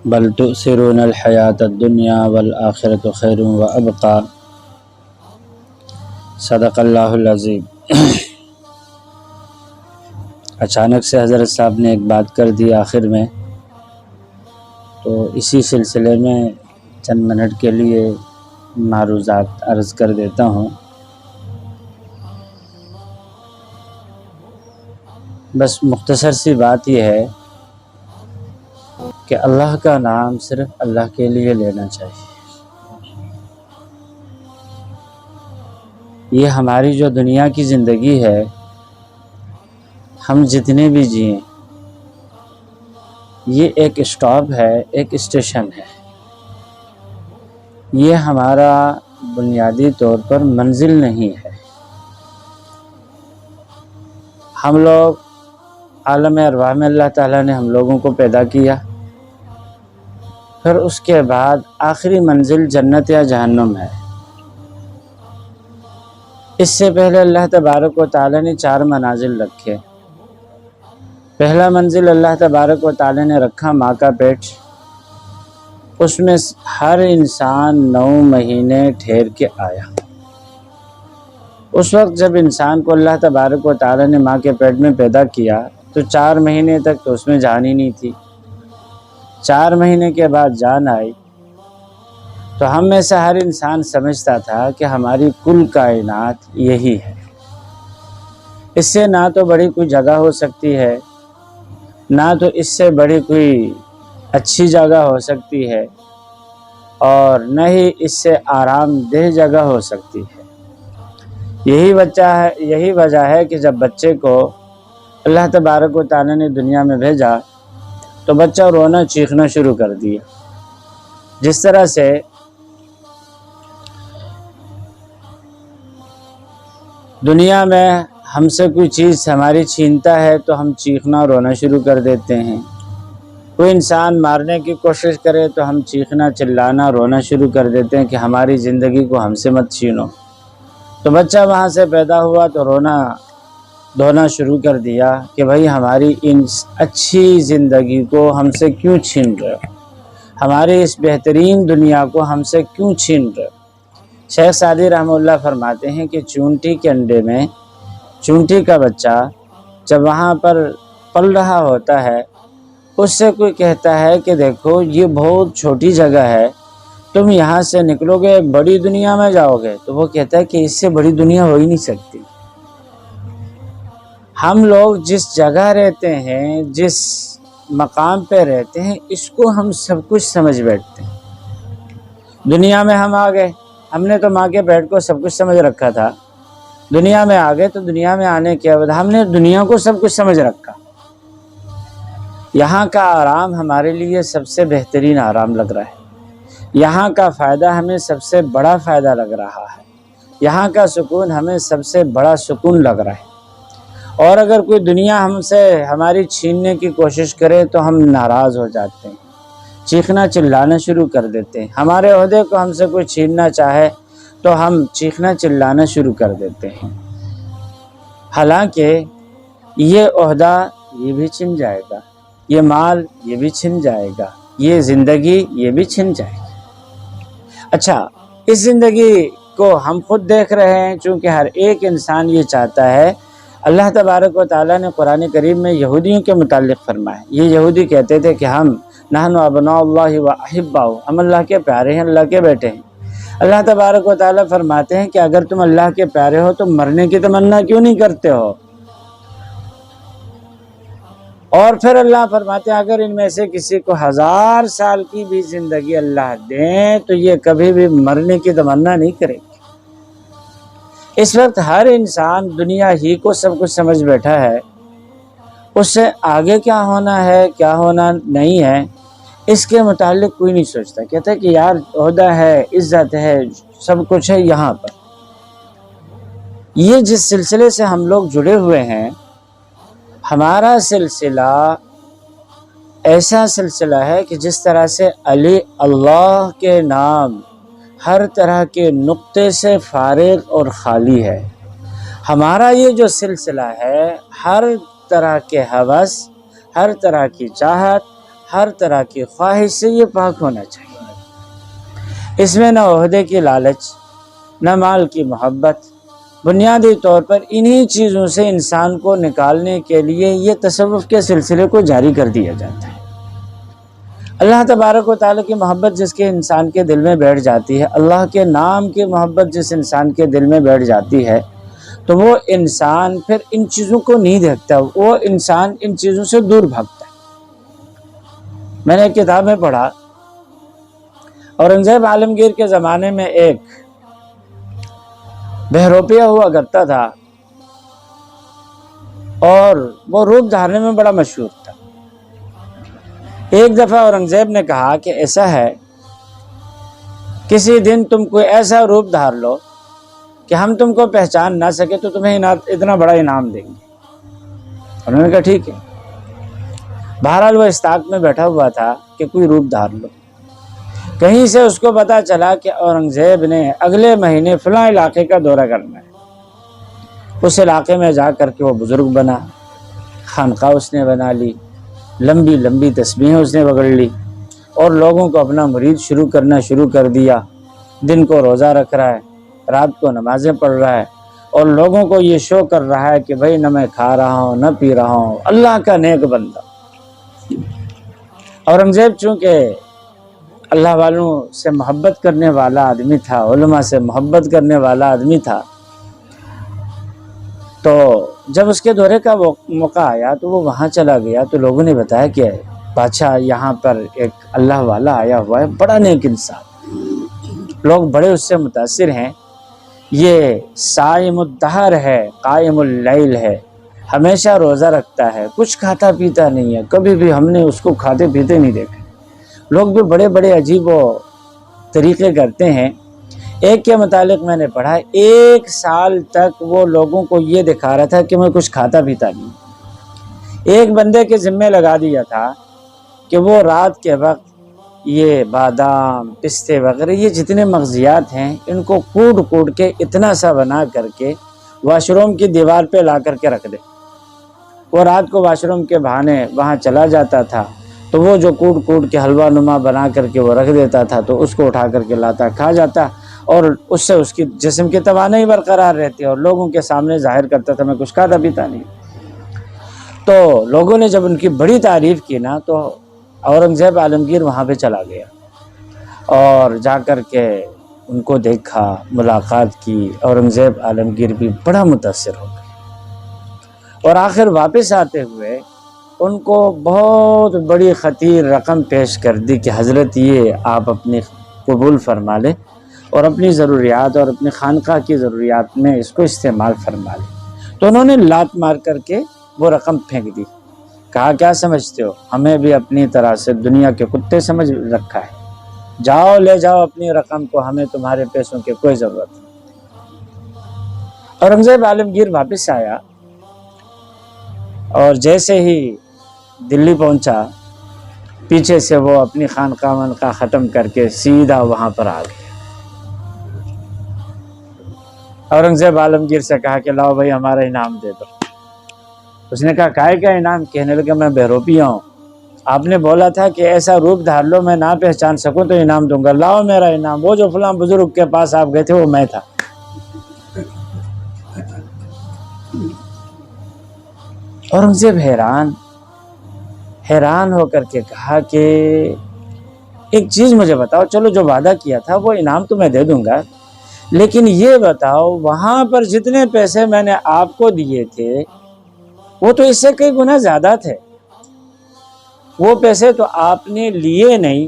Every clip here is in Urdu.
بل تؤثرون الحیات الدنیا والآخرۃ خیر وابقی صدق اللہ العظیم۔ اچانک سے حضرت صاحب نے ایک بات کر دی آخر میں، تو اسی سلسلے میں چند منٹ کے لیے معروضات عرض کر دیتا ہوں۔ بس مختصر سی بات یہ ہے کہ اللہ کا نام صرف اللہ کے لیے لینا چاہیے۔ یہ ہماری جو دنیا کی زندگی ہے، ہم جتنے بھی جئیں، یہ ایک اسٹاپ ہے، ایک اسٹیشن ہے۔ یہ ہمارا بنیادی طور پر منزل نہیں ہے۔ ہم لوگ عالم ارواح میں اللہ تعالیٰ نے ہم لوگوں کو پیدا کیا، پھر اس کے بعد آخری منزل جنت یا جہنم ہے۔ اس سے پہلے اللہ تبارک و تعالیٰ نے 4 منازل رکھے۔ پہلا منزل اللہ تبارک و تعالیٰ نے رکھا ماں کا پیٹ۔ اس میں ہر انسان 9 مہینے ٹھہر کے آیا۔ اس وقت جب انسان کو اللہ تبارک و تعالیٰ نے ماں کے پیٹ میں پیدا کیا تو 4 مہینے تک تو اس میں جان ہی نہیں تھی۔ 4 مہینے کے بعد جان آئی تو ہم میں سے ہر انسان سمجھتا تھا کہ ہماری کل کائنات یہی ہے۔ اس سے نہ تو بڑی کوئی جگہ ہو سکتی ہے، نہ تو اس سے بڑی کوئی اچھی جگہ ہو سکتی ہے، اور نہ ہی اس سے آرام دہ جگہ ہو سکتی ہے۔ یہی وجہ ہے کہ جب بچے کو اللہ تبارک و تعالیٰ نے دنیا میں بھیجا تو بچہ رونا چیخنا شروع کر دیا۔ جس طرح سے دنیا میں ہم سے کوئی چیز ہماری چھینتا ہے تو ہم چیخنا رونا شروع کر دیتے ہیں۔ کوئی انسان مارنے کی کوشش کرے تو ہم چیخنا چلانا رونا شروع کر دیتے ہیں کہ ہماری زندگی کو ہم سے مت چھینو۔ تو بچہ وہاں سے پیدا ہوا تو رونا دھونا شروع کر دیا کہ بھائی ہماری ان اچھی زندگی کو ہم سے کیوں چھین رہے ہو، ہماری اس بہترین دنیا کو ہم سے کیوں چھین رہے ہو۔ شیخ سعدی رحمہ اللہ فرماتے ہیں کہ چونٹی کے انڈے میں چونٹی کا بچہ جب وہاں پر پل رہا ہوتا ہے، اس سے کوئی کہتا ہے کہ دیکھو یہ بہت چھوٹی جگہ ہے، تم یہاں سے نکلو گے ایک بڑی دنیا میں جاؤ گے، تو وہ کہتا ہے کہ اس سے بڑی دنیا ہو ہی نہیں سکتی۔ ہم لوگ جس جگہ رہتے ہیں، جس مقام پہ رہتے ہیں، اس کو ہم سب کچھ سمجھ بیٹھتے ہیں۔ دنیا میں ہم آ گئے، ہم نے تو ماں کے پیٹ کو سب کچھ سمجھ رکھا تھا۔ دنیا میں آ گئے تو دنیا میں آنے کے بعد ہم نے دنیا کو سب کچھ سمجھ رکھا۔ یہاں کا آرام ہمارے لیے سب سے بہترین آرام لگ رہا ہے، یہاں کا فائدہ ہمیں سب سے بڑا فائدہ لگ رہا ہے، یہاں کا سکون ہمیں سب سے بڑا سکون لگ رہا ہے۔ اور اگر کوئی دنیا ہم سے ہماری چھیننے کی کوشش کرے تو ہم ناراض ہو جاتے ہیں، چیخنا چلانا شروع کر دیتے ہیں۔ ہمارے عہدے کو ہم سے کوئی چھیننا چاہے تو ہم چیخنا چلانا شروع کر دیتے ہیں، حالانکہ یہ عہدہ یہ بھی چھن جائے گا، یہ مال یہ بھی چھن جائے گا، یہ زندگی یہ بھی چھن جائے گی۔ اچھا، اس زندگی کو ہم خود دیکھ رہے ہیں، چونکہ ہر ایک انسان یہ چاہتا ہے۔ اللہ تبارک و تعالیٰ نے قرآن کریم میں یہودیوں کے متعلق فرمایا۔ یہ یہودی کہتے تھے کہ ہم نحن ابناء اللہ و احباؤ، ہم اللہ کے پیارے ہیں، اللہ کے بیٹے ہیں۔ اللہ تبارک و تعالیٰ فرماتے ہیں کہ اگر تم اللہ کے پیارے ہو تو مرنے کی تمنا کیوں نہیں کرتے ہو؟ اور پھر اللہ فرماتے ہیں اگر ان میں سے کسی کو 1000 سال کی بھی زندگی اللہ دیں تو یہ کبھی بھی مرنے کی تمنا نہیں کرے گی۔ اس وقت ہر انسان دنیا ہی کو سب کچھ سمجھ بیٹھا ہے، اس سے آگے کیا ہونا ہے کیا ہونا نہیں ہے اس کے متعلق کوئی نہیں سوچتا۔ کہتا ہے کہ یار عہدہ ہے، عزت ہے، سب کچھ ہے یہاں پر۔ یہ جس سلسلے سے ہم لوگ جڑے ہوئے ہیں، ہمارا سلسلہ ایسا سلسلہ ہے کہ جس طرح سے علی اللہ کے نام ہر طرح کے نقطے سے فارغ اور خالی ہے، ہمارا یہ جو سلسلہ ہے ہر طرح کے ہوس، ہر طرح کی چاہت، ہر طرح کی خواہش سے یہ پاک ہونا چاہیے۔ اس میں نہ عہدے کی لالچ، نہ مال کی محبت۔ بنیادی طور پر انہی چیزوں سے انسان کو نکالنے کے لیے یہ تصوف کے سلسلے کو جاری کر دیا جاتا ہے۔ اللہ تبارک و تعالیٰ کی محبت جس کے انسان کے دل میں بیٹھ جاتی ہے، اللہ کے نام کی محبت جس انسان کے دل میں بیٹھ جاتی ہے، تو وہ انسان پھر ان چیزوں کو نہیں دیکھتا، وہ انسان ان چیزوں سے دور بھاگتا ہے۔ میں نے ایک کتاب میں پڑھا، اورنگزیب عالمگیر کے زمانے میں ایک بہروپیہ ہوا کرتا تھا اور وہ روپ دھارنے میں بڑا مشہور تھا۔ ایک دفعہ اورنگزیب نے کہا کہ ایسا ہے، کسی دن تم کوئی ایسا روپ دھار لو کہ ہم تم کو پہچان نہ سکے تو تمہیں اتنا بڑا انعام دیں گے۔ انہوں نے کہا ٹھیک ہے۔ بہرحال وہ استاق میں بیٹھا ہوا تھا کہ کوئی روپ دھار لو۔ کہیں سے اس کو پتا چلا کہ اورنگزیب نے اگلے مہینے فلاں علاقے کا دورہ کرنا ہے۔ اس علاقے میں جا کر کے وہ بزرگ بنا، خانقاہ اس نے بنا لی، لمبی لمبی تسبیحیں اس نے پکڑ لی اور لوگوں کو اپنا مرید کرنا شروع کر دیا۔ دن کو روزہ رکھ رہا ہے، رات کو نمازیں پڑھ رہا ہے اور لوگوں کو یہ شو کر رہا ہے کہ بھائی نہ میں کھا رہا ہوں نہ پی رہا ہوں، اللہ کا نیک بندہ۔ اورنگزیب چونکہ اللہ والوں سے محبت کرنے والا آدمی تھا، علماء سے محبت کرنے والا آدمی تھا، تو جب اس کے دورے کا موقع آیا تو وہ وہاں چلا گیا تو لوگوں نے بتایا کہ بادشاہ یہاں پر ایک اللہ والا آیا ہوا ہے، بڑا نیک انسان، لوگ بڑے اس سے متاثر ہیں، یہ صائم الدہر ہے، قائم اللیل ہے، ہمیشہ روزہ رکھتا ہے، کچھ کھاتا پیتا نہیں ہے، کبھی بھی ہم نے اس کو کھاتے پیتے نہیں دیکھا۔ لوگ بھی بڑے بڑے عجیب و طریقے کرتے ہیں۔ ایک کے متعلق میں نے پڑھا، 1 سال تک وہ لوگوں کو یہ دکھا رہا تھا کہ میں کچھ کھاتا پیتا نہیں۔ ایک بندے کے ذمہ لگا دیا تھا کہ وہ رات کے وقت یہ بادام، پستے وغیرہ یہ جتنے مغزیات ہیں ان کو کوٹ کے اتنا سا بنا کر کے واش روم کی دیوار پہ لا کر کے رکھ دے۔ وہ رات کو واش روم کے بہانے وہاں چلا جاتا تھا تو وہ جو کوٹ کے حلوہ نما بنا کر کے وہ رکھ دیتا تھا تو اس کو اٹھا کر کے لاتا، کھا جاتا اور اس سے اس کی جسم کی توانائی برقرار رہتی اور لوگوں کے سامنے ظاہر کرتا تھا میں کچھ کھاتا پیتا نہیں۔ تو لوگوں نے جب ان کی بڑی تعریف کی نا تو اورنگزیب عالمگیر وہاں پہ چلا گیا اور جا کر کے ان کو دیکھا، ملاقات کی۔ اورنگزیب عالمگیر بھی بڑا متاثر ہو گئے اور آخر واپس آتے ہوئے ان کو بہت بڑی خطیر رقم پیش کر دی کہ حضرت یہ آپ اپنی قبول فرما لیں اور اپنی ضروریات اور اپنی خانقاہ کی ضروریات میں اس کو استعمال فرما لیں۔ تو انہوں نے لات مار کر کے وہ رقم پھینک دی، کہا کیا سمجھتے ہو، ہمیں بھی اپنی طرح سے دنیا کے کتے سمجھ رکھا ہے، جاؤ لے جاؤ اپنی رقم کو، ہمیں تمہارے پیسوں کی کوئی ضرورت نہیں۔ اورنگزیب عالمگیر واپس آیا اور جیسے ہی دلی پہنچا پیچھے سے وہ اپنی خانقاہ ختم کر کے سیدھا وہاں پر آ گیا۔ اورنگزیب عالمگیر سے کہا کہ لاؤ بھائی ہمارا انعام دے دو۔ اس نے کہا کائے کا انعام؟ کہنے لگا میں بہروپیہ ہوں، آپ نے بولا تھا کہ ایسا روپ دھار لو میں نہ پہچان سکوں تو انعام دوں گا، لاؤ میرا انعام۔ وہ جو فلاں بزرگ کے پاس آپ گئے تھے وہ میں تھا۔ اورنگزیب حیران ہو کر کے کہا کہ ایک چیز مجھے بتاؤ، چلو جو وعدہ کیا تھا وہ انعام تو میں دے دوں گا، لیکن یہ بتاؤ وہاں پر جتنے پیسے میں نے آپ کو دیے تھے وہ تو اس سے کئی گنا زیادہ تھے، وہ پیسے تو آپ نے لیے نہیں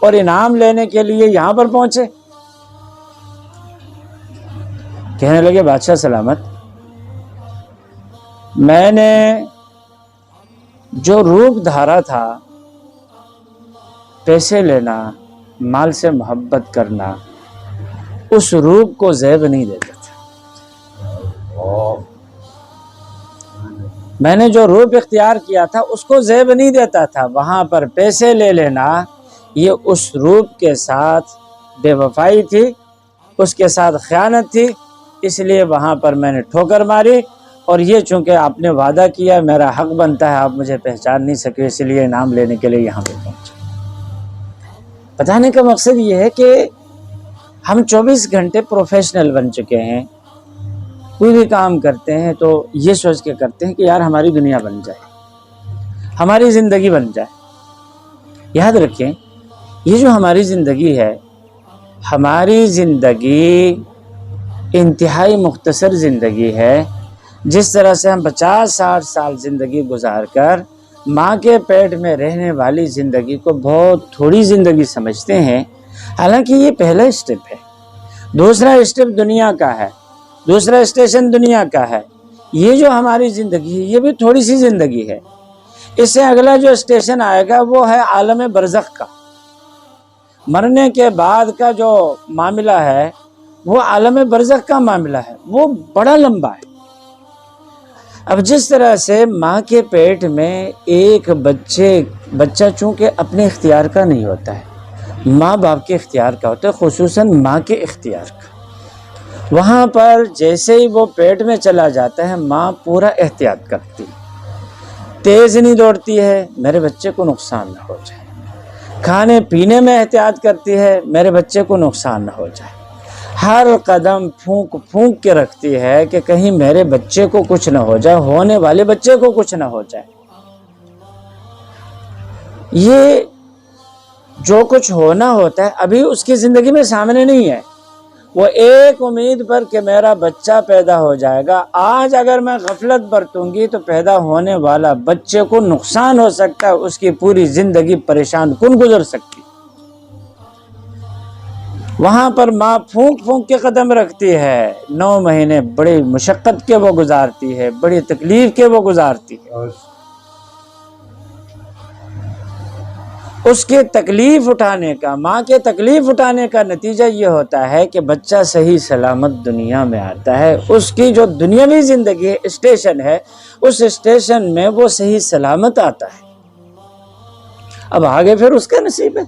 اور انعام لینے کے لیے یہاں پر پہنچے۔ کہنے لگے بادشاہ سلامت، میں نے جو روپ دھارا تھا، پیسے لینا، مال سے محبت کرنا، اس روپ کو زیب نہیں دیتا تھا۔ میں نے جو روپ اختیار کیا تھا اس کو زیب نہیں دیتا تھا، وہاں پر پیسے لے لینا یہ اس روپ کے ساتھ بے وفائی تھی، اس کے ساتھ خیانت تھی، اس لیے وہاں پر میں نے ٹھوکر ماری اور یہ چونکہ آپ نے وعدہ کیا، میرا حق بنتا ہے، آپ مجھے پہچان نہیں سکے، اس لیے انعام لینے کے لیے یہاں پہ پہنچا۔ بتانے کا مقصد یہ ہے کہ ہم 24 گھنٹے پروفیشنل بن چکے ہیں، کوئی بھی کام کرتے ہیں تو یہ سوچ کے کرتے ہیں کہ یار ہماری دنیا بن جائے، ہماری زندگی بن جائے۔ یاد رکھیں، یہ جو ہماری زندگی ہے، ہماری زندگی انتہائی مختصر زندگی ہے۔ جس طرح سے ہم 50-60 سال زندگی گزار کر ماں کے پیٹ میں رہنے والی زندگی کو بہت تھوڑی زندگی سمجھتے ہیں، حالانکہ یہ پہلا اسٹیپ ہے۔ دوسرا اسٹیپ دنیا کا ہے، دوسرا اسٹیشن دنیا کا ہے۔ یہ جو ہماری زندگی ہے یہ بھی تھوڑی سی زندگی ہے۔ اس سے اگلا جو اسٹیشن آئے گا وہ ہے عالم برزخ کا۔ مرنے کے بعد کا جو معاملہ ہے وہ عالم برزخ کا معاملہ ہے، وہ بڑا لمبا ہے۔ اب جس طرح سے ماں کے پیٹ میں ایک بچہ چونکہ اپنے اختیار کا نہیں ہوتا ہے، ماں باپ کے اختیار کا ہوتا ہے، خصوصاً ماں کے اختیار کا۔ وہاں پر جیسے ہی وہ پیٹ میں چلا جاتا ہے ماں پورا احتیاط کرتی ہے، تیز نہیں دوڑتی ہے میرے بچے کو نقصان نہ ہو جائے، کھانے پینے میں احتیاط کرتی ہے میرے بچے کو نقصان نہ ہو جائے، ہر قدم پھونک پھونک کے رکھتی ہے کہ کہیں میرے بچے کو کچھ نہ ہو جائے، ہونے والے بچے کو کچھ نہ ہو جائے۔ یہ جو کچھ ہونا ہوتا ہے ابھی اس کی زندگی میں سامنے نہیں ہے، وہ ایک امید پر کہ میرا بچہ پیدا ہو جائے گا۔ آج اگر میں غفلت برتوں گی تو پیدا ہونے والا بچے کو نقصان ہو سکتا ہے، اس کی پوری زندگی پریشان کن گزر سکتی۔ وہاں پر ماں پھونک پھونک کے قدم رکھتی ہے، 9 مہینے بڑی مشقت کے وہ گزارتی ہے، بڑی تکلیف کے وہ گزارتی ہے۔ اس کے تکلیف اٹھانے کا، ماں کے تکلیف اٹھانے کا نتیجہ یہ ہوتا ہے کہ بچہ صحیح سلامت دنیا میں آتا ہے۔ اس کی جو دنیاوی زندگی ہے، اسٹیشن ہے، اس اسٹیشن میں وہ صحیح سلامت آتا ہے۔ اب آگے پھر اس کا نصیب ہے۔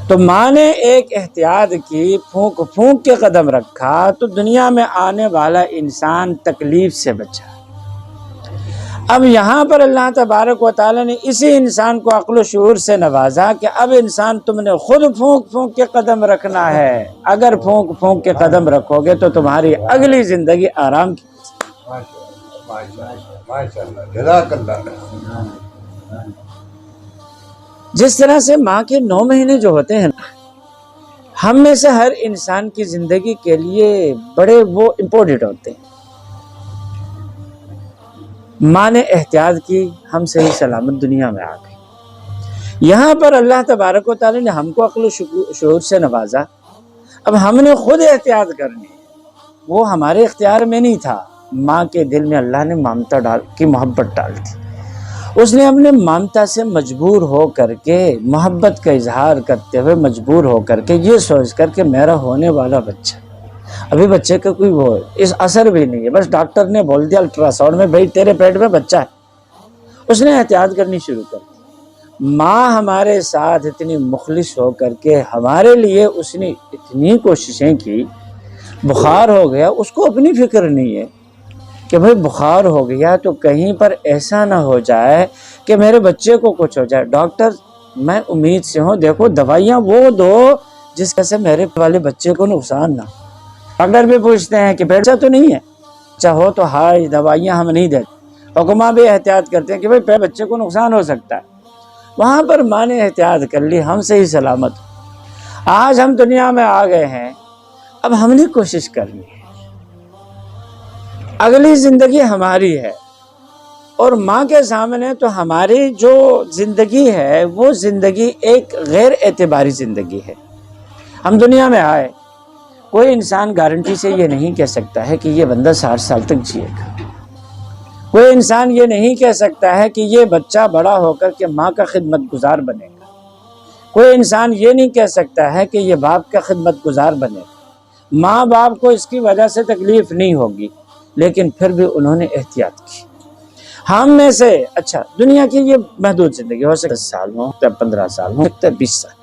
تو ماں نے ایک احتیاط کی، پھونک پھونک کے قدم رکھا تو دنیا میں آنے والا انسان تکلیف سے بچا۔ اب یہاں پر اللہ تبارک و تعالیٰ نے اسی انسان کو عقل و شعور سے نوازا کہ اب انسان تم نے خود پھونک پھونک کے قدم رکھنا ہے۔ اگر پھونک پھونک کے قدم رکھو گے تو تمہاری اگلی زندگی آرام کی۔ جس طرح سے ماں کے 9 مہینے جو ہوتے ہیں، ہم میں سے ہر انسان کی زندگی کے لیے بڑے وہ امپورٹنٹ ہوتے ہیں۔ ماں نے احتیاط کی، ہم صحیح سلامت دنیا میں آ گئے۔ یہاں پر اللہ تبارک و تعالیٰ نے ہم کو عقل و شعور سے نوازا۔ اب ہم نے خود احتیاط کرنی ہے، وہ ہمارے اختیار میں نہیں تھا۔ ماں کے دل میں اللہ نے ممتا کی محبت ڈال دی۔ اس نے اپنے ممتا سے مجبور ہو کر کے، محبت کا اظہار کرتے ہوئے مجبور ہو کر کے، یہ سوچ کر کہ میرا ہونے والا بچہ، ابھی بچے کا کوئی وہ اس اثر بھی نہیں ہے، بس ڈاکٹر نے بول دیا الٹرا ساؤنڈ میں بھائی تیرے پیٹ میں بچہ ہے، اس نے احتیاط کرنی شروع کر دی۔ ماں ہمارے ساتھ اتنی مخلص ہو کر کے ہمارے لیے اس نے اتنی کوششیں کی۔ بخار ہو گیا، اس کو اپنی فکر نہیں ہے کہ بھائی بخار ہو گیا تو کہیں پر ایسا نہ ہو جائے کہ میرے بچے کو کچھ ہو جائے۔ ڈاکٹر میں امید سے ہوں، دیکھو دوائیاں وہ دو جس کا سے میرے والے بچے کو نقصان نہ ہو۔ ڈاکٹر بھی پوچھتے ہیں کہ پیٹ تو نہیں ہے، چاہو تو ہائی دوائیاں ہم نہیں دیتے۔ حکماں بھی احتیاط کرتے ہیں کہ بھائی بچے کو نقصان ہو سکتا ہے۔ وہاں پر ماں نے احتیاط کر لی، ہم سے ہی سلامت۔ آج ہم دنیا میں آ گئے ہیں، اب ہم نے کوشش کرنی ہے، اگلی زندگی ہماری ہے، اور ماں کے سامنے تو ہماری جو زندگی ہے وہ زندگی ایک غیر اعتباری زندگی ہے۔ ہم دنیا میں آئے، کوئی انسان گارنٹی سے یہ نہیں کہہ سکتا ہے کہ یہ بندہ 60 سال تک جیے گا۔ کوئی انسان یہ نہیں کہہ سکتا ہے کہ یہ بچہ بڑا ہو کر کے ماں کا خدمت گزار بنے گا۔ کوئی انسان یہ نہیں کہہ سکتا ہے کہ یہ باپ کا خدمت گزار بنے گا۔ ماں باپ کو اس کی وجہ سے تکلیف نہیں ہوگی، لیکن پھر بھی انہوں نے احتیاط کی۔ ہم میں سے اچھا دنیا کی یہ محدود زندگی ہو سکتا ہے 10 سال ہو، 15 سال ہو سکتا ہے 20 سال،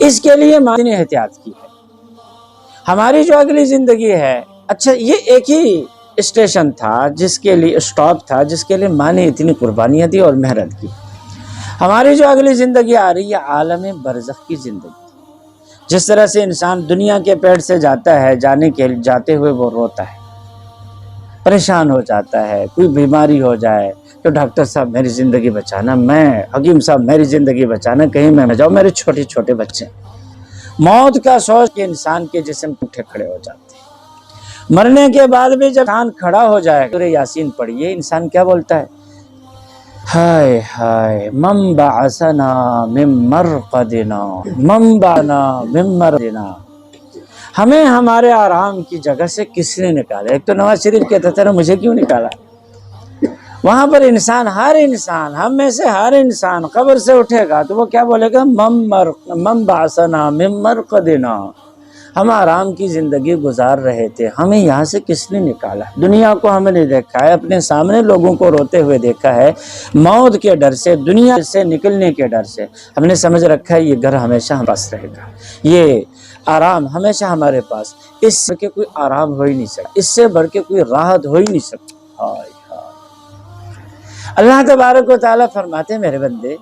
اس کے لیے ماں نے احتیاط کی ہے۔ ہماری جو اگلی زندگی ہے اچھا یہ ایک ہی اسٹیشن تھا جس کے لیے اسٹاپ تھا جس کے لیے ماں نے اتنی قربانیاں دی اور محنت کی. ہماری جو اگلی زندگی آ رہی ہے عالم برزخ کی زندگی. جس طرح سے انسان دنیا کے پیٹ سے جاتا ہے جاتے ہوئے وہ روتا ہے، پریشان ہو جاتا ہے، کوئی بیماری ہو جائے تو ڈاکٹر صاحب میری زندگی بچانا، حکیم صاحب میری زندگی بچانا، کہیں میں نہ جاؤں، میرے چھوٹے چھوٹے بچے. موت کا سوچ کے انسان کے جسم اٹھے کھڑے ہو جاتے ہیں. مرنے کے بعد بھی جب انسان کھڑا ہو جائے سورہ یاسین پڑھیے، انسان کیا بولتا ہے؟ ہائے ہائے من بعثنا من مرقدنا من بعثنا من مرقدنا. ہمیں ہمارے آرام کی جگہ سے کس نے نکالا؟ ایک تو نواز شریف کہتا تھا مجھے کیوں نکالا؟ وہاں پر ہر انسان ہم میں سے ہر انسان قبر سے اٹھے گا تو وہ کیا بولے گا؟ من بعثنا من مرقدنا. ہم آرام کی زندگی گزار رہے تھے، ہمیں یہاں سے کس نے نکالا؟ دنیا کو ہم نے دیکھا ہے، اپنے سامنے لوگوں کو روتے ہوئے دیکھا ہے، موت کے ڈر سے، دنیا سے نکلنے کے ڈر سے ہم نے سمجھ رکھا ہے یہ گھر ہمیشہ ہمارے پاس رہے گا، یہ آرام ہمیشہ ہمارے پاس. اس سے بڑھ کے کوئی آرام ہو ہی نہیں سکتا، اس سے بڑھ کے کوئی راحت ہو ہی نہیں سکتی. اللہ تبارک و تعالیٰ فرماتے ہیں میرے بندے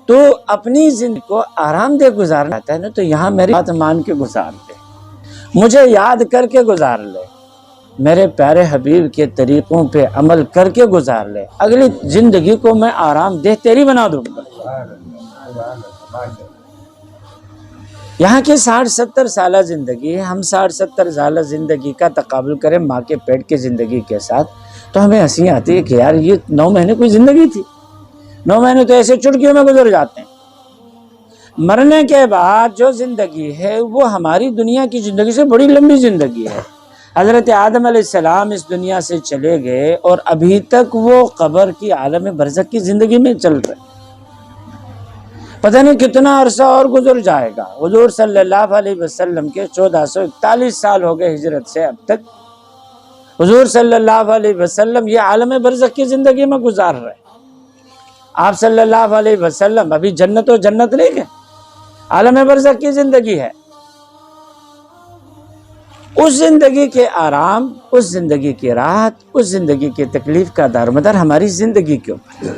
تو اپنی زندگی کو آرام دہ گزارنا چاہتا ہے نا تو یہاں میری بات مان کے گزار لے، مجھے یاد کر کے گزار لے، میرے پیارے حبیب کے طریقوں پہ عمل کر کے گزار لے، اگلی زندگی کو میں آرام دہ تیری بنا دوں گا. یہاں کی 60-70 سالہ زندگی ہے، ہم 60-70 سالہ زندگی کا تقابل کریں ماں کے پیٹ کی زندگی کے ساتھ تو ہمیں ہنسی آتی ہے کہ یار یہ 9 مہینے کوئی زندگی تھی، 9 مہینے تو ایسے چٹکیوں میں گزر جاتے ہیں. مرنے کے بعد جو زندگی ہے وہ ہماری دنیا کی زندگی سے بڑی لمبی زندگی ہے. حضرت آدم علیہ السلام اس دنیا سے چلے گئے اور ابھی تک وہ قبر کی عالم برزخ کی زندگی میں چل رہے. پتہ نہیں کتنا عرصہ اور گزر جائے گا. حضور صلی اللہ علیہ وسلم کے 1441 سال ہو گئے ہجرت سے اب تک. حضور صلی اللہ علیہ وسلم یہ عالم برزخ کی زندگی میں گزار رہے. آپ صلی اللہ علیہ وسلم ابھی جنت نہیں گئے، عالم برزخ کی زندگی ہے. اس زندگی کے آرام، اس زندگی کی راحت، اس زندگی کی تکلیف کا دارمدار ہماری زندگی کے اوپر.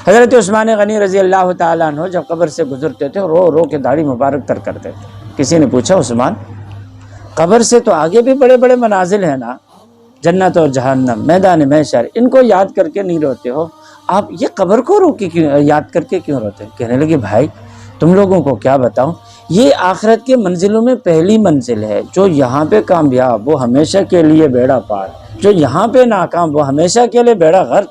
حضرت عثمان غنی رضی اللہ تعالیٰ عنہ جب قبر سے گزرتے تھے رو رو کے داڑھی مبارک تر کرتے تھے. کسی نے پوچھا عثمان قبر سے تو آگے بھی بڑے بڑے منازل ہیں نا، جنت اور جہنم، میدان محشر، ان کو یاد کر کے نہیں روتے ہو، آپ یہ قبر کو یاد کر کے کیوں روتے؟ کہنے لگے بھائی تم لوگوں کو کیا بتاؤں، یہ آخرت کے منزلوں میں پہلی منزل ہے. جو یہاں پہ کامیاب وہ ہمیشہ کے لیے بیڑا پار، جو یہاں پہ ناکام وہ ہمیشہ کے لیے بیڑا غرق.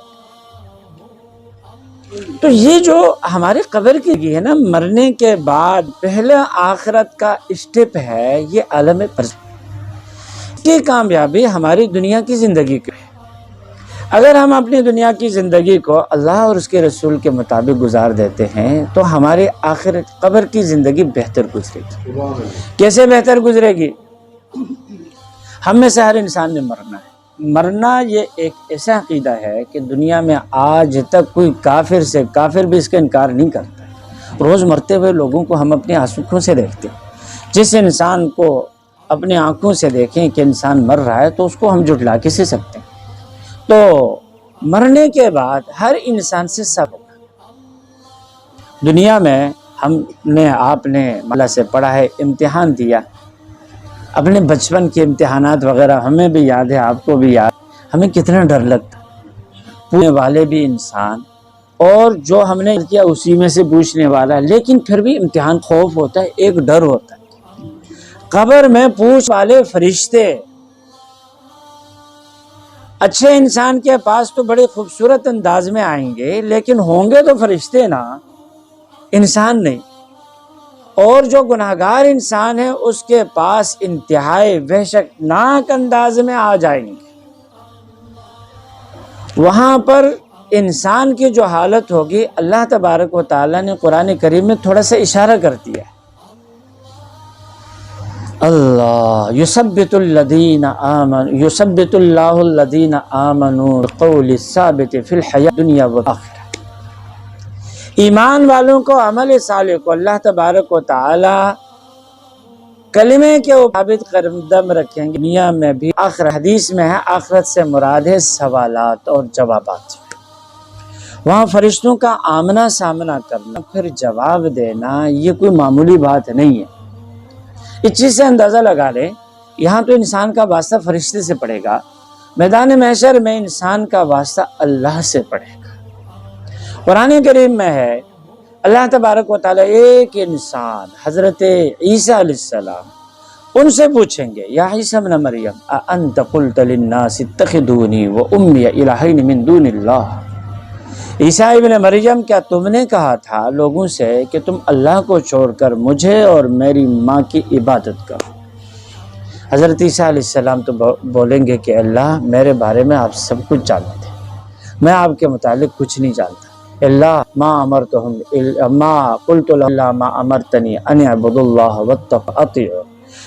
تو یہ جو ہمارے قبر کی ہے نا، مرنے کے بعد پہلے آخرت کا اسٹیپ ہے یہ عالم برزخ کی کامیابی ہماری دنیا کی زندگی کی. اگر ہم اپنی دنیا کی زندگی کو اللہ اور اس کے رسول کے مطابق گزار دیتے ہیں تو ہماری آخرت قبر کی زندگی بہتر گزرے گی. کیسے بہتر گزرے گی؟ ہم میں سے ہر انسان نے مرنا ہے. مرنا یہ ایک ایسا عقیدہ ہے کہ دنیا میں آج تک کوئی کافر بھی اس کا انکار نہیں کرتا. روز مرتے ہوئے لوگوں کو ہم اپنی آنکھوں سے دیکھتے ہیں. جس انسان کو اپنی آنکھوں سے دیکھیں کہ انسان مر رہا ہے تو اس کو ہم جھٹلا کیسے سکتے ہیں؟ تو مرنے کے بعد ہر انسان سے سب ہوگا. دنیا میں آپ نے مولا سے پڑھا ہے، امتحان دیا، اپنے بچپن کے امتحانات وغیرہ ہمیں بھی یاد ہے، آپ کو بھی یاد. ہمیں کتنا ڈر لگتا، پوچھنے والے بھی انسان اور جو ہم نے کیا اسی میں سے پوچھنے والا، لیکن پھر بھی امتحان خوف ہوتا ہے، ایک ڈر ہوتا ہے. قبر میں پوچھ والے فرشتے اچھے انسان کے پاس تو بڑے خوبصورت انداز میں آئیں گے، لیکن ہوں گے تو فرشتے نا، انسان نہیں. اور جو گناہگار انسان ہے اس کے پاس انتہائی وحشتناک انداز میں آ جائیں گے. وہاں پر انسان کی جو حالت ہوگی اللہ تبارک و تعالیٰ نے قرآن کریم میں تھوڑا سا اشارہ کر دیا. اللہ یثبت اللہ الذین آمنوا بالقول الثابت فی الحیاۃ الدنیا والآخرہ. ایمان والوں کو، عمل صالح کو اللہ تبارک و تعالی کلمے کے ثابت قدم رکھیں گے دنیا میں بھی آخرت. حدیث میں ہے آخرت سے مراد ہے سوالات اور جوابات. وہاں فرشتوں کا آمنا سامنا کرنا پھر جواب دینا یہ کوئی معمولی بات نہیں ہے. اس چیز سے اندازہ لگا لیں یہاں تو انسان کا واسطہ فرشتے سے پڑے گا، میدان محشر میں انسان کا واسطہ اللہ سے پڑے گا. قرآن کریم میں ہے اللہ تبارک و تعالیٰ ایک انسان حضرت عیسیٰ علیہ السلام ان سے پوچھیں گے یا عیسیٰ ابن مریم اانت قلت للناس اتخذونی و امی الہین من دون اللہ. عیسیٰ ابن مریم کیا تم نے کہا تھا لوگوں سے کہ تم اللہ کو چھوڑ کر مجھے اور میری ماں کی عبادت کرو؟ حضرت عیسیٰ علیہ السلام تو بولیں گے کہ اللہ میرے بارے میں آپ سب کچھ جانتے ہیں، میں آپ کے متعلق کچھ نہیں جانتا. اللہ ما امرتہم ما قلت اللہ ما امرتنی ان اعبد اللہ واتقوا،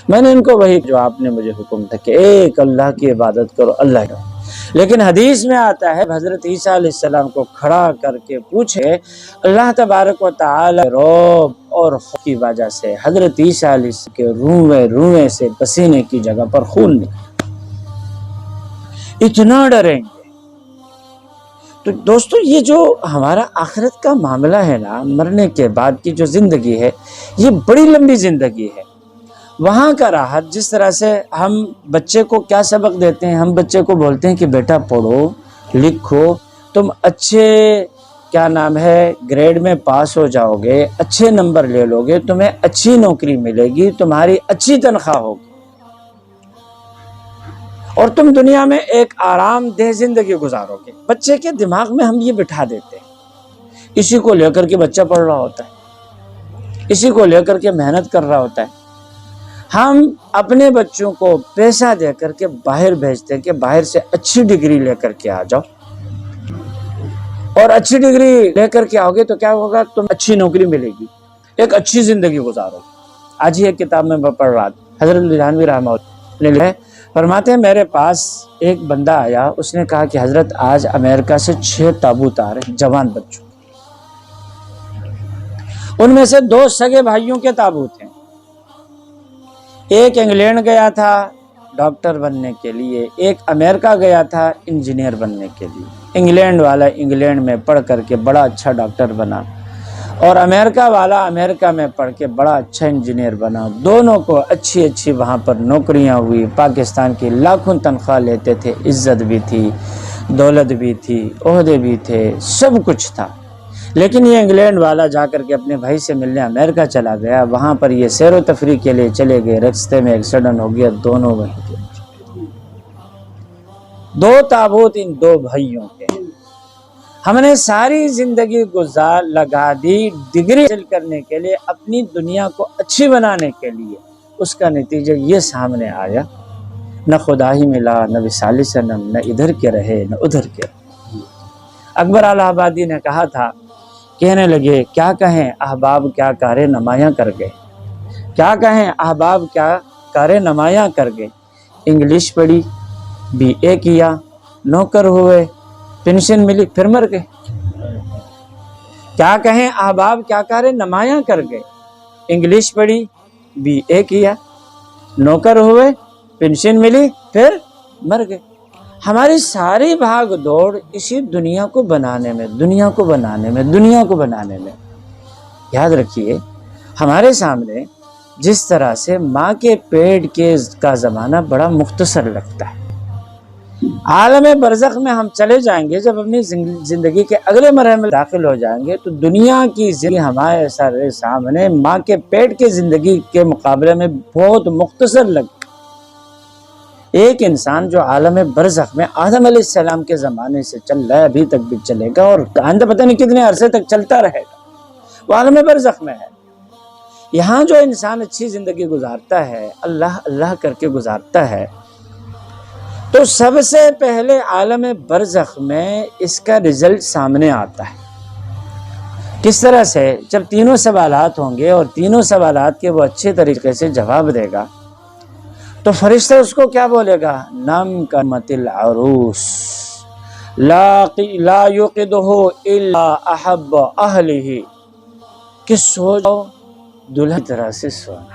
میں نے ان کو وہی جو آپ نے مجھے حکم تھا کہ ایک اللہ کی عبادت کرو اللہ کا. لیکن حدیث میں آتا ہے حضرت عیسیٰ علیہ السلام کو کھڑا کر کے پوچھے اللہ تبارک و تعالی رعب اور خوف کی وجہ سے حضرت عیسیٰ علیہ السلام کے روئے سے پسینے کی جگہ پر خون نکلا، اتنا ڈریں گے. تو دوستو یہ جو ہمارا آخرت کا معاملہ ہے نا، مرنے کے بعد کی جو زندگی ہے یہ بڑی لمبی زندگی ہے. وہاں کا راحت جس طرح سے ہم بچے کو کیا سبق دیتے ہیں، ہم بچے کو بولتے ہیں کہ بیٹا پڑھو لکھو، تم اچھے کیا نام ہے گریڈ میں پاس ہو جاؤ گے، اچھے نمبر لے لو گے، تمہیں اچھی نوکری ملے گی، تمہاری اچھی تنخواہ ہوگی اور تم دنیا میں ایک آرام دہ زندگی گزارو گے. بچے کے دماغ میں ہم یہ بٹھا دیتے ہیں، اسی کو لے کر کے بچہ پڑھ رہا ہوتا ہے، اسی کو لے کر کے محنت کر رہا ہوتا ہے. ہم اپنے بچوں کو پیسہ دے کر کے باہر بھیجتے ہیں کہ باہر سے اچھی ڈگری لے کر کے آ جاؤ، اور اچھی ڈگری لے کر کے آؤ گے تو کیا ہوگا، تم اچھی نوکری ملے گی، ایک اچھی زندگی گزارو گے. آج ہی ایک کتاب میں پڑھ رہا تھا، حضرت لدھیانوی رحمہ اللہ علیہ فرماتے ہیں میرے پاس ایک بندہ آیا، اس نے کہا کہ حضرت آج امریکہ سے 6 تابوت آ رہے جوان بچوں، ان میں سے 2 سگے بھائیوں کے تابوت ہیں. ایک انگلینڈ گیا تھا ڈاکٹر بننے کے لیے، ایک امریکہ گیا تھا انجینئر بننے کے لیے. انگلینڈ والا انگلینڈ میں پڑھ کر کے بڑا اچھا ڈاکٹر بنا اور امریکہ والا امریکہ میں پڑھ کے بڑا اچھا انجینئر بنا. دونوں کو اچھی وہاں پر نوکریاں ہوئی، پاکستان کی لاکھوں تنخواہ لیتے تھے، عزت بھی تھی، دولت بھی تھی، عہدے بھی تھے، سب کچھ تھا. لیکن یہ انگلینڈ والا جا کر کے اپنے بھائی سے ملنے امریکہ چلا گیا، وہاں پر یہ سیر و تفریح کے لیے چلے گئے، راستے میں ایکسیڈنٹ ہو گیا، دونوں وہیں کے. 2 تابوت ان 2 بھائیوں کے. ہم نے ساری زندگی لگا دی ڈگری حاصل کرنے کے لیے، اپنی دنیا کو اچھی بنانے کے لیے، اس کا نتیجہ یہ سامنے آیا، نہ خدا ہی ملا، نہ وصال صنم، نہ ادھر کے رہے نہ ادھر کے رہے. اکبر الہ آبادی نے کہا تھا، کہنے لگے کیا کہیں احباب کیا کارے نمایاں کر گئے، کیا کہیں احباب کیا کارے نمایاں کر گئے. انگلش پڑھی، BA کیا، نوکر ہوئے، پینشن ملی، پھر مر گئے. کیا کہیں احباب کیا کارے نمایاں کر گئے، انگلش پڑھی، BA کیا، نوکر ہوئے، پینشن ملی، پھر مر گئے. ہماری ساری بھاگ دوڑ اسی دنیا کو بنانے میں. یاد رکھیے ہمارے سامنے جس طرح سے ماں کے پیٹ کا زمانہ بڑا مختصر لگتا ہے، عالم برزخ میں ہم چلے جائیں گے، جب اپنی زندگی کے اگلے مرحلے میں داخل ہو جائیں گے تو دنیا کی زندگی ہمارے سامنے ماں کے پیٹ کی زندگی کے مقابلے میں بہت مختصر لگتی. ایک انسان جو عالم برزخ میں آدم علیہ السلام کے زمانے سے چل رہا ہے، ابھی تک بھی چلے گا اور آئندہ پتہ نہیں کتنے عرصے تک چلتا رہے گا، وہ عالم برزخ میں ہے. یہاں جو انسان اچھی زندگی گزارتا ہے، اللہ اللہ کر کے گزارتا ہے، تو سب سے پہلے عالم برزخ میں اس کا رزلٹ سامنے آتا ہے. کس طرح سے؟ جب تینوں سوالات ہوں گے اور تینوں سوالات کے وہ اچھے طریقے سے جواب دے گا تو فرشتہ اس کو کیا بولے گا، نم کمت العروس لا یوقدہ الا احب اہلہ، کہ سو جاؤ دلہن طرح سے سونا.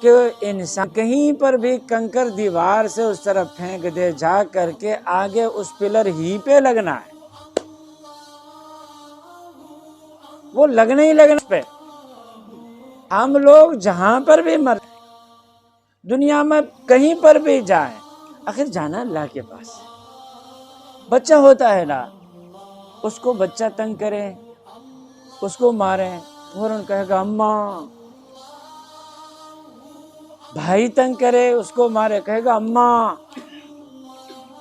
کہ انسان کہیں پر بھی کنکر دیوار سے اس طرف پھینک دے جا کر کے آگے اس پلر ہی پہ لگنا ہے، وہ لگنا ہی لگنا پہ۔ ہم لوگ جہاں پر بھی مر دنیا میں کہیں پر بھی جائیں، آخر جانا اللہ کے پاس۔ بچہ ہوتا ہے نا، اس کو بچہ تنگ کرے، اس کو ماریں، فوراً کہے گا اماں۔ بھائی تنگ کرے، اس کو مارے، کہے گا اماں۔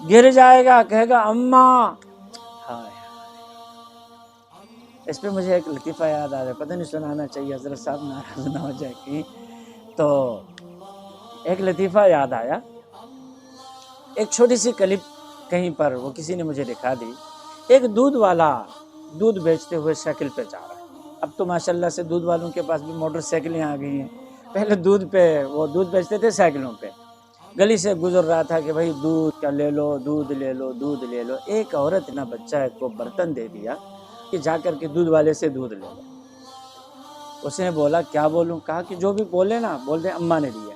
گر جائے گا، کہے گا اماں۔ اس پہ مجھے ایک لطیفہ یاد آ رہا ہے، پتہ نہیں سنانا چاہیے، حضرت صاحب ناراض نہ ہو جائے کہ تو ایک لطیفہ یاد آیا۔ ایک چھوٹی سی کلپ کہیں پر وہ کسی نے مجھے دکھا دی، ایک دودھ والا دودھ بیچتے ہوئے سائیکل پہ جا رہا ہے۔ اب تو ماشاءاللہ سے دودھ والوں کے پاس بھی موٹر سائیکلیں آ گئی ہیں، پہلے دودھ پہ وہ دودھ بیچتے تھے سائیکلوں پہ۔ گلی سے گزر رہا تھا کہ بھائی دودھ کا لے لو، دودھ لے لو، دودھ لے لو۔ ایک عورت نے بچہ کو برتن دے دیا کہ جا کر کے دودھ والے سے دودھ لے لو۔ اس نے بولا کیا بولوں؟ کہا کہ جو بھی بولے نا بول دیں اماں نے دیا۔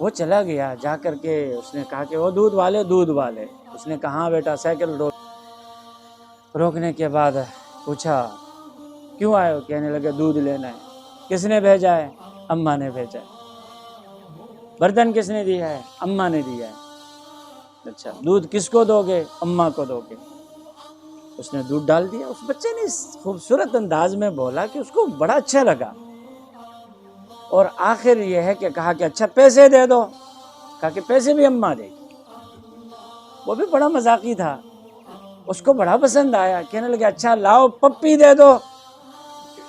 وہ چلا گیا، جا کر کے اس نے کہا کہ وہ دودھ والے، دودھ والے۔ اس نے کہا ہاں بیٹا، سائیکل روک۔ روکنے کے بعد پوچھا کیوں آئے ہو؟ کہنے لگے دودھ لینا ہے۔ کس نے بھیجا ہے؟ اماں نے بھیجا ہے۔ برتن کس نے دیا ہے؟ اماں نے دیا ہے۔ اچھا، دودھ کس کو دو گے؟ اماں کو دو گے۔ اس نے دودھ ڈال دیا۔ اس بچے نے اس خوبصورت انداز میں بولا کہ اس کو بڑا اچھا لگا، اور آخر یہ ہے کہ کہا کہ اچھا پیسے دے دو۔ کہا کہ پیسے بھی اماں دے گی۔ وہ بھی بڑا مذاقی تھا، اس کو بڑا پسند آیا۔ کہنے لگے اچھا لاؤ پپی دے دو۔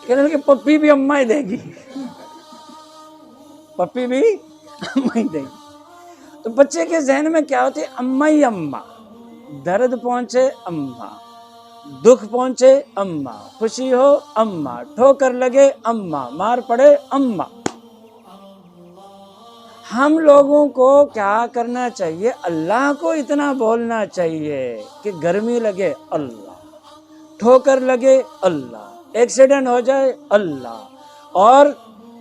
کہنے لگے پپی بھی اماں ہی دے گی، پپی بھی اماں ہی دے گی۔ تو بچے کے ذہن میں کیا ہوتی ہے؟ اماں ہی اماں، درد پہنچے اماں، دکھ پہنچے اماں، خوشی ہو اماں، ٹھوکر لگے اماں، مار پڑے اماں۔ ہم لوگوں کو کیا کرنا چاہیے؟ اللہ کو اتنا بولنا چاہیے کہ گرمی لگے اللہ، ٹھوکر لگے اللہ، ایکسیڈنٹ ہو جائے اللہ، اور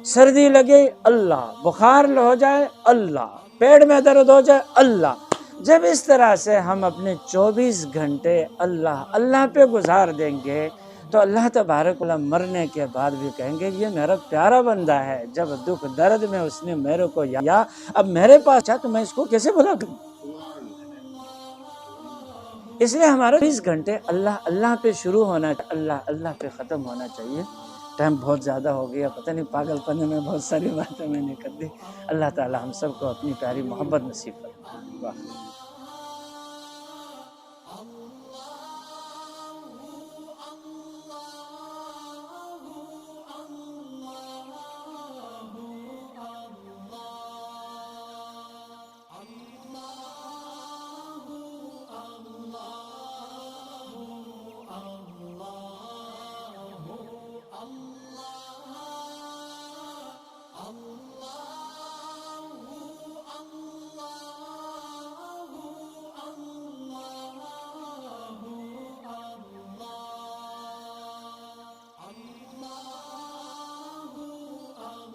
سردی لگے اللہ، بخار ہو جائے اللہ، پیٹ میں درد ہو جائے اللہ۔ جب اس طرح سے ہم اپنے 24 گھنٹے اللہ اللہ پہ گزار دیں گے تو اللہ تبارک و تعالیٰ مرنے کے بعد بھی کہیں گے یہ میرا پیارا بندہ ہے، جب دکھ درد میں اس نے میرے کو یا اب میرے پاس تو میں اس کو کیسے بھلا کروں؟ اس لیے ہمارا 20 گھنٹے اللہ اللہ پہ شروع ہونا چاہیے، اللہ اللہ پہ ختم ہونا چاہیے۔ ٹائم بہت زیادہ ہو گیا، پتہ نہیں پاگل پنے میں بہت ساری باتیں میں نے کر دی۔ اللہ تعالیٰ ہم سب کو اپنی پیاری محبت نصیب فرمائے۔